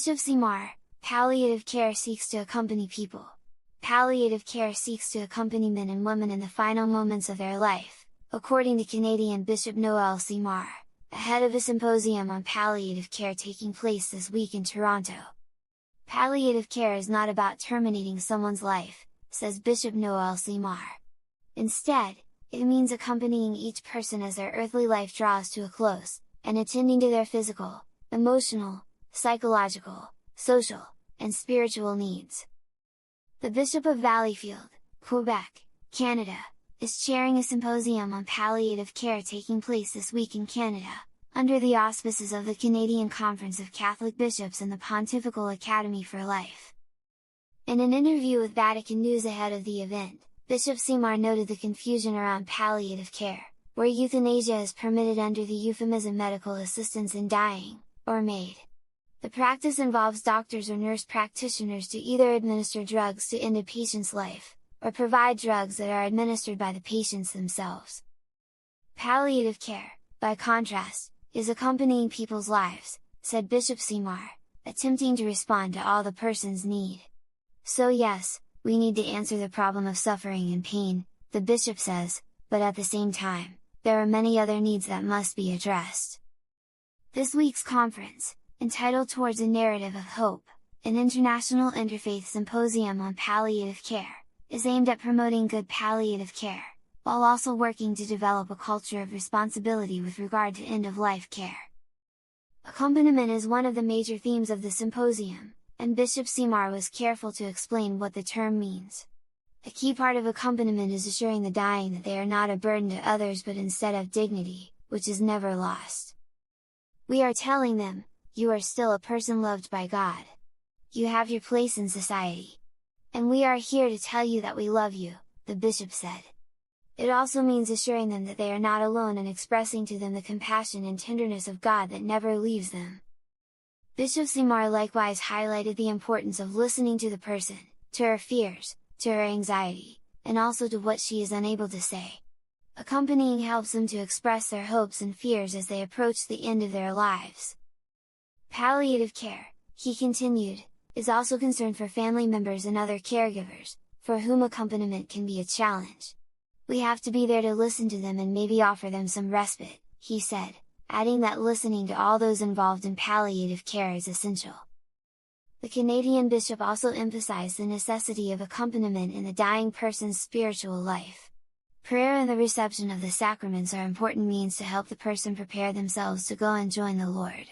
Bishop Seymour, palliative care seeks to accompany people. Palliative care seeks to accompany men and women in the final moments of their life, according to Canadian Bishop Noel Seymour, ahead of a symposium on palliative care taking place this week in Toronto. Palliative care is not about terminating someone's life, says Bishop Noel Seymour. Instead, it means accompanying each person as their earthly life draws to a close, and attending to their physical, emotional, psychological, social, and spiritual needs. The Bishop of Valleyfield, Quebec, Canada, is chairing a symposium on palliative care taking place this week in Canada, under the auspices of the Canadian Conference of Catholic Bishops and the Pontifical Academy for Life. In an interview with Vatican News ahead of the event, Bishop Seymour noted the confusion around palliative care, where euthanasia is permitted under the euphemism medical assistance in dying, or MAID. The practice involves doctors or nurse practitioners to either administer drugs to end a patient's life, or provide drugs that are administered by the patients themselves. Palliative care, by contrast, is accompanying people's lives, said Bishop Seymour, attempting to respond to all the person's need. So yes, we need to answer the problem of suffering and pain, the bishop says, but at the same time, there are many other needs that must be addressed. This week's conference, entitled Towards a Narrative of Hope, an international interfaith symposium on palliative care, is aimed at promoting good palliative care, while also working to develop a culture of responsibility with regard to end-of-life care. Accompaniment is one of the major themes of the symposium, and Bishop Seymour was careful to explain what the term means. A key part of accompaniment is assuring the dying that they are not a burden to others but instead have dignity, which is never lost. We are telling them, you are still a person loved by God. You have your place in society. And we are here to tell you that we love you, the bishop said. It also means assuring them that they are not alone and expressing to them the compassion and tenderness of God that never leaves them. Bishop Seymour likewise highlighted the importance of listening to the person, to her fears, to her anxiety, and also to what she is unable to say. Accompanying helps them to express their hopes and fears as they approach the end of their lives. Palliative care, he continued, is also concerned for family members and other caregivers, for whom accompaniment can be a challenge. We have to be there to listen to them and maybe offer them some respite, he said, adding that listening to all those involved in palliative care is essential. The Canadian bishop also emphasized the necessity of accompaniment in the dying person's spiritual life. Prayer and the reception of the sacraments are important means to help the person prepare themselves to go and join the Lord.